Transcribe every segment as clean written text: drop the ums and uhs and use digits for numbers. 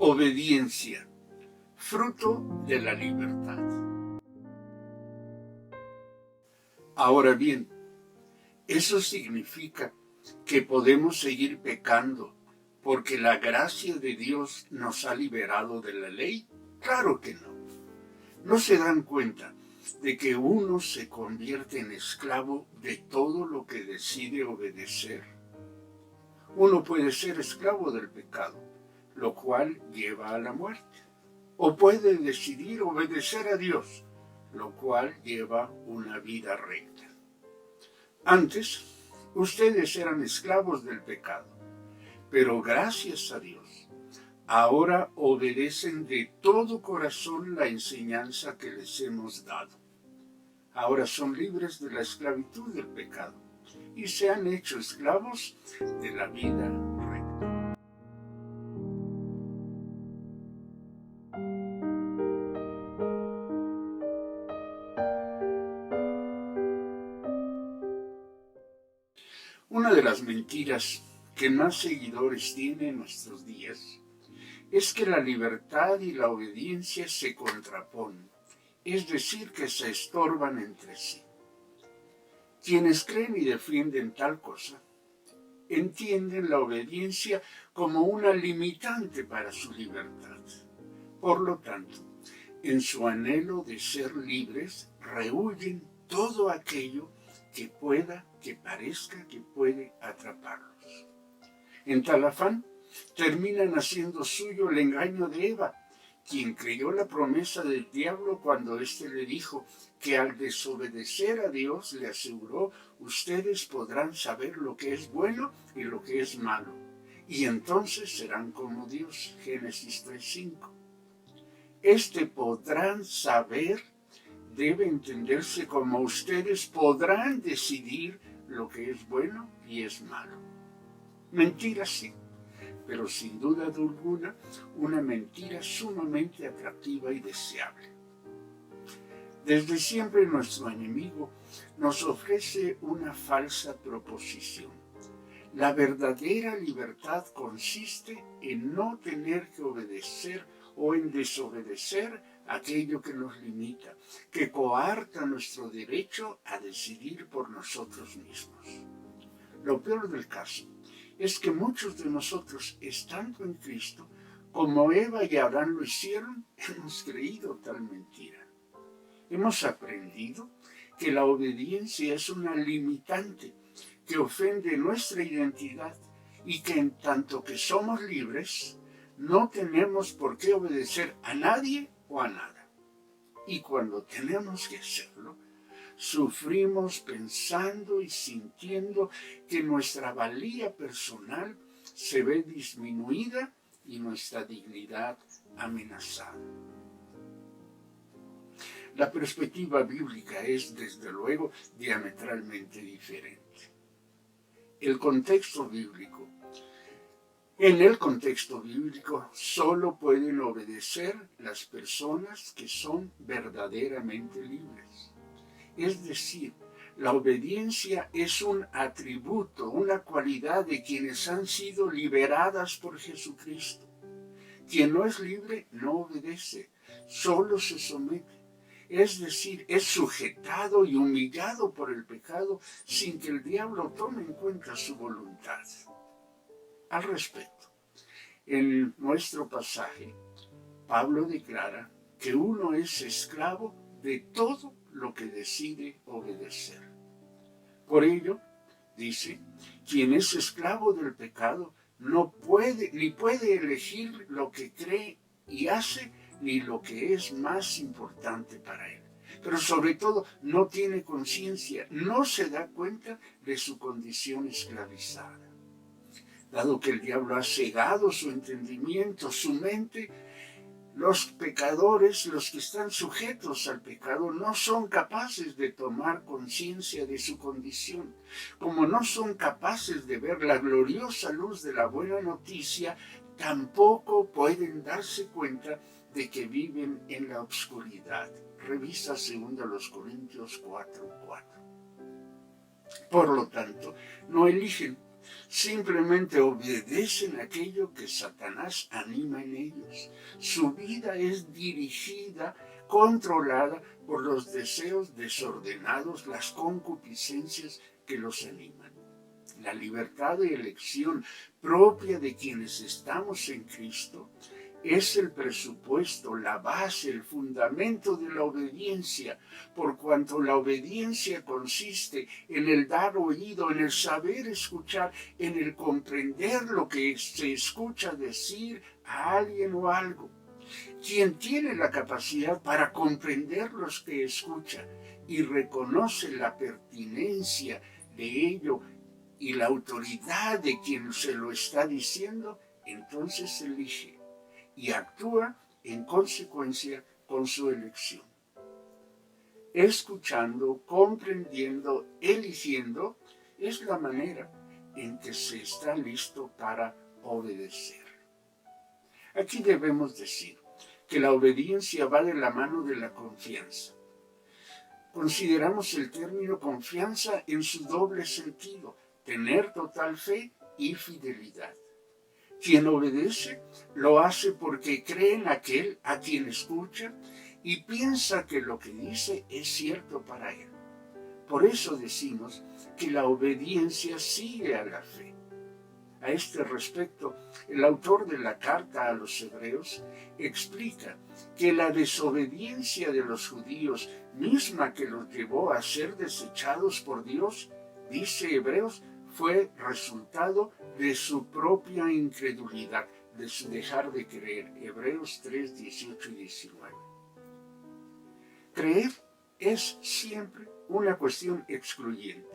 Obediencia, fruto de la libertad. Ahora bien, ¿eso significa que podemos seguir pecando porque la gracia de Dios nos ha liberado de la ley? Claro que no. ¿No se dan cuenta de que uno se convierte en esclavo de todo lo que decide obedecer? Uno puede ser esclavo del pecado, lo cual lleva a la muerte. O puede decidir obedecer a Dios, lo cual lleva una vida recta. Antes, ustedes eran esclavos del pecado, pero gracias a Dios, ahora obedecen de todo corazón la enseñanza que les hemos dado. Ahora son libres de la esclavitud del pecado y se han hecho esclavos de la vida recta. Una de las mentiras que más seguidores tiene en nuestros días es que la libertad y la obediencia se contraponen, es decir, que se estorban entre sí. Quienes creen y defienden tal cosa, entienden la obediencia como una limitante para su libertad. Por lo tanto, en su anhelo de ser libres, rehúyen todo aquello que parezca que puede atraparlos. En tal afán, terminan haciendo suyo el engaño de Eva, quien creyó la promesa del diablo cuando éste le dijo que al desobedecer a Dios le aseguró: ustedes podrán saber lo que es bueno y lo que es malo, y entonces serán como Dios. Génesis 3:5. Este podrán saber debe entenderse como ustedes podrán decidir lo que es bueno y es malo. Mentira sí, pero sin duda alguna una mentira sumamente atractiva y deseable. Desde siempre nuestro enemigo nos ofrece una falsa proposición. La verdadera libertad consiste en no tener que obedecer o en desobedecer aquello que nos limita, que coarta nuestro derecho a decidir por nosotros mismos. Lo peor del caso es que muchos de nosotros, estando en Cristo, como Eva y Adán lo hicieron, hemos creído tal mentira. Hemos aprendido que la obediencia es una limitante que ofende nuestra identidad y que en tanto que somos libres, no tenemos por qué obedecer a nadie o a nada. Y cuando tenemos que hacerlo, sufrimos pensando y sintiendo que nuestra valía personal se ve disminuida y nuestra dignidad amenazada. La perspectiva bíblica es, desde luego, diametralmente diferente. En el contexto bíblico solo pueden obedecer las personas que son verdaderamente libres. Es decir, la obediencia es un atributo, una cualidad de quienes han sido liberadas por Jesucristo. Quien no es libre no obedece, solo se somete. Es decir, es sujetado y humillado por el pecado sin que el diablo tome en cuenta su voluntad. Al respecto, en nuestro pasaje, Pablo declara que uno es esclavo de todo lo que decide obedecer. Por ello, dice, quien es esclavo del pecado no puede ni puede elegir lo que cree y hace, ni lo que es más importante para él. Pero sobre todo no tiene conciencia, no se da cuenta de su condición esclavizada. Dado que el diablo ha cegado su entendimiento, su mente, los pecadores, los que están sujetos al pecado, no son capaces de tomar conciencia de su condición. Como no son capaces de ver la gloriosa luz de la buena noticia, tampoco pueden darse cuenta de que viven en la oscuridad. Revisa 2 Corintios 4:4. Por lo tanto, no eligen, Simplemente obedecen aquello que Satanás anima en ellos. Su vida es dirigida, controlada por los deseos desordenados, las concupiscencias que los animan. La libertad de elección propia de quienes estamos en Cristo es el presupuesto, la base, el fundamento de la obediencia, por cuanto la obediencia consiste en el dar oído, en el saber escuchar, en el comprender lo que se escucha decir a alguien o algo. Quien tiene la capacidad para comprender lo que escucha y reconoce la pertinencia de ello y la autoridad de quien se lo está diciendo, entonces elige y actúa en consecuencia con su elección. Escuchando, comprendiendo, eligiendo, es la manera en que se está listo para obedecer. Aquí debemos decir que la obediencia va de la mano de la confianza. Consideramos el término confianza en su doble sentido, tener total fe y fidelidad. Quien obedece lo hace porque cree en aquel a quien escucha y piensa que lo que dice es cierto para él. Por eso decimos que la obediencia sigue a la fe. A este respecto, el autor de la carta a los Hebreos explica que la desobediencia de los judíos, misma que los llevó a ser desechados por Dios, dice Hebreos, fue resultado de su propia incredulidad, de su dejar de creer. Hebreos 3, 18 y 19. Creer es siempre una cuestión excluyente.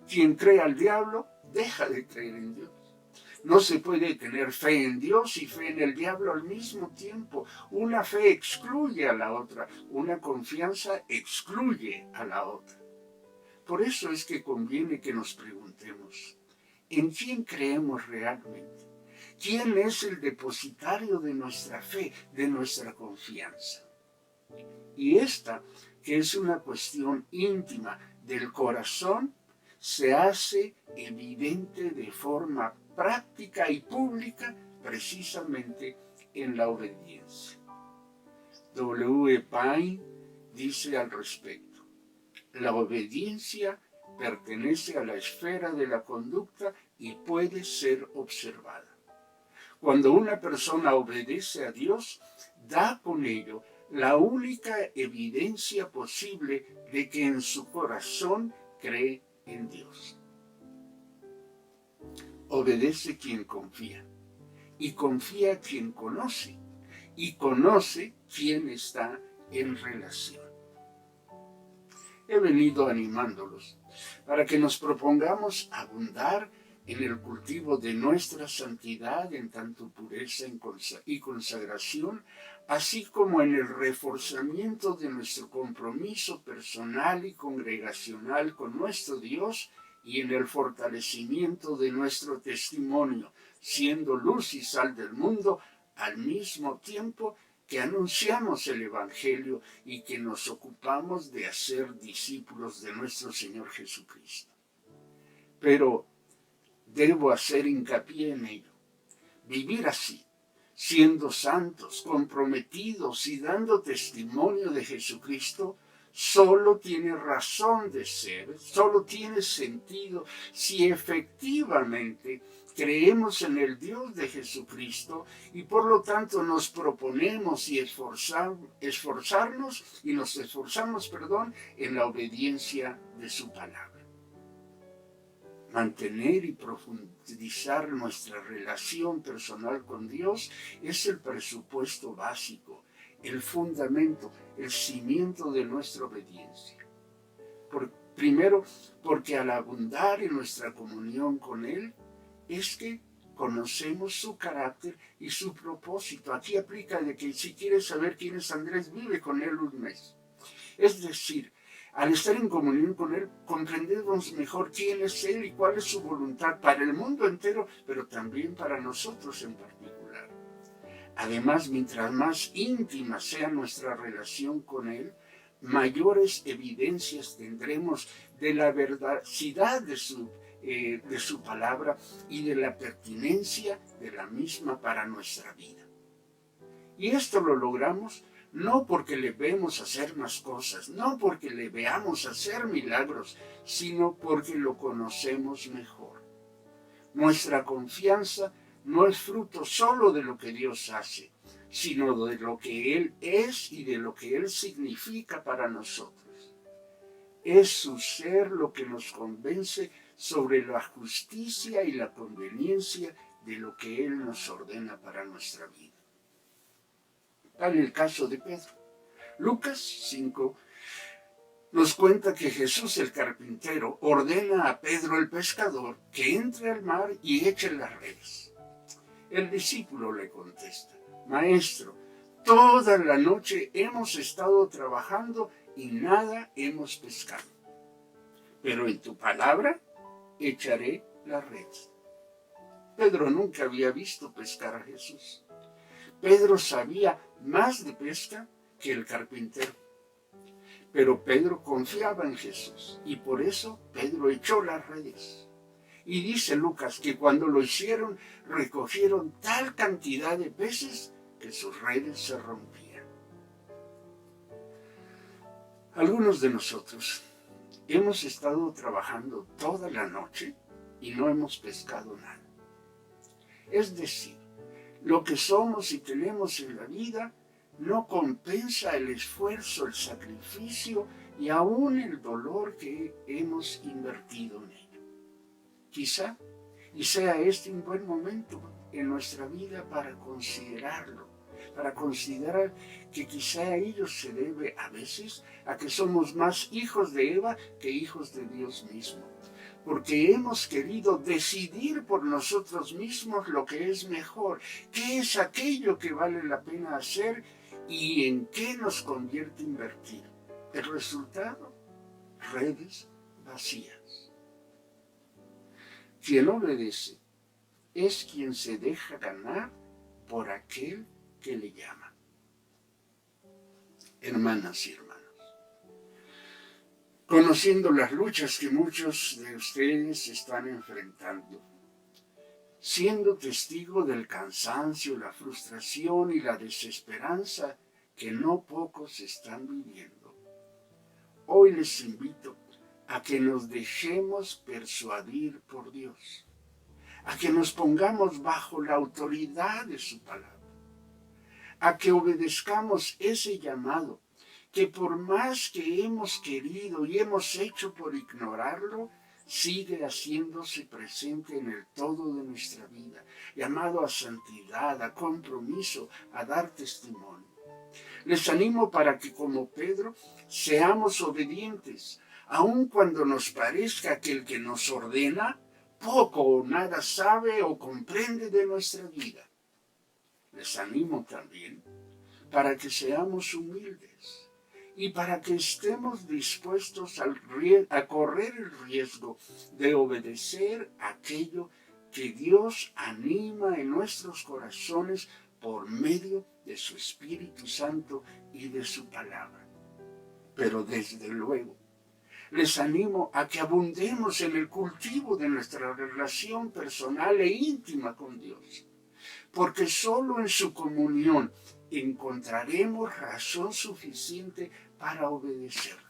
Quien cree al diablo, deja de creer en Dios. No se puede tener fe en Dios y fe en el diablo al mismo tiempo. Una fe excluye a la otra, una confianza excluye a la otra. Por eso es que conviene que nos preguntemos, ¿en quién creemos realmente? ¿Quién es el depositario de nuestra fe, de nuestra confianza? Y esta, que es una cuestión íntima del corazón, se hace evidente de forma práctica y pública precisamente en la obediencia. W. Pine dice al respecto: la obediencia pertenece a la esfera de la conducta y puede ser observada. Cuando una persona obedece a Dios, da con ello la única evidencia posible de que en su corazón cree en Dios. Obedece quien confía, y confía quien conoce, y conoce quien está en relación. He venido animándolos para que nos propongamos abundar en el cultivo de nuestra santidad en tanto pureza y consagración, así como en el reforzamiento de nuestro compromiso personal y congregacional con nuestro Dios y en el fortalecimiento de nuestro testimonio, siendo luz y sal del mundo al mismo tiempo que anunciamos el Evangelio y que nos ocupamos de hacer discípulos de nuestro Señor Jesucristo. Pero debo hacer hincapié en ello. Vivir así, siendo santos, comprometidos y dando testimonio de Jesucristo, solo tiene razón de ser, solo tiene sentido si efectivamente creemos en el Dios de Jesucristo y por lo tanto nos proponemos y esforzamos en la obediencia de su palabra. Mantener y profundizar nuestra relación personal con Dios es el presupuesto básico, el fundamento, el cimiento de nuestra obediencia. Primero, porque al abundar en nuestra comunión con Él, es que conocemos su carácter y su propósito. Aquí aplica de que si quieres saber quién es Andrés, vive con Él un mes. Es decir, al estar en comunión con Él, comprendemos mejor quién es Él y cuál es su voluntad para el mundo entero, pero también para nosotros en particular. Además, mientras más íntima sea nuestra relación con Él, mayores evidencias tendremos de la veracidad de su de su palabra y de la pertinencia de la misma para nuestra vida. Y esto lo logramos no porque le vemos hacer más cosas, no porque le veamos hacer milagros, sino porque lo conocemos mejor. Nuestra confianza no es fruto solo de lo que Dios hace, sino de lo que Él es y de lo que Él significa para nosotros. Es su ser lo que nos convence sobre la justicia y la conveniencia de lo que Él nos ordena para nuestra vida. Tal el caso de Pedro. Lucas 5 nos cuenta que Jesús el carpintero ordena a Pedro el pescador que entre al mar y eche las redes. El discípulo le contesta: Maestro, toda la noche hemos estado trabajando y nada hemos pescado. Pero en tu palabra echaré la red. Pedro nunca había visto pescar a Jesús. Pedro sabía más de pesca que el carpintero. Pero Pedro confiaba en Jesús y por eso Pedro echó las redes. Y dice Lucas que cuando lo hicieron, recogieron tal cantidad de peces que sus redes se rompían. Algunos de nosotros hemos estado trabajando toda la noche y no hemos pescado nada. Es decir, lo que somos y tenemos en la vida no compensa el esfuerzo, el sacrificio y aún el dolor que hemos invertido en ello. Quizá, y sea este un buen momento en nuestra vida para considerarlo, para considerar que quizá a ello se debe a veces a que somos más hijos de Eva que hijos de Dios mismo, porque hemos querido decidir por nosotros mismos lo que es mejor, qué es aquello que vale la pena hacer y en qué nos convierte invertir. El resultado, redes vacías. Quien obedece es quien se deja ganar por aquel que le llama. Hermanas y hermanos, conociendo las luchas que muchos de ustedes están enfrentando, siendo testigo del cansancio, la frustración y la desesperanza que no pocos están viviendo, hoy les invito a que nos dejemos persuadir por Dios, a que nos pongamos bajo la autoridad de su palabra, a que obedezcamos ese llamado que por más que hemos querido y hemos hecho por ignorarlo, sigue haciéndose presente en el todo de nuestra vida, llamado a santidad, a compromiso, a dar testimonio. Les animo para que, como Pedro, seamos obedientes, aun cuando nos parezca que el que nos ordena poco o nada sabe o comprende de nuestra vida. Les animo también para que seamos humildes y para que estemos dispuestos a correr el riesgo de obedecer aquello que Dios anima en nuestros corazones por medio de su Espíritu Santo y de su palabra. Pero desde luego, les animo a que abundemos en el cultivo de nuestra relación personal e íntima con Dios, porque solo en su comunión encontraremos razón suficiente para obedecerle.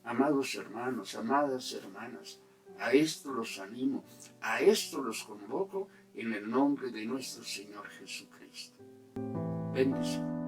Amados hermanos, amadas hermanas, a esto los animo, a esto los convoco en el nombre de nuestro Señor Jesucristo. Bendición.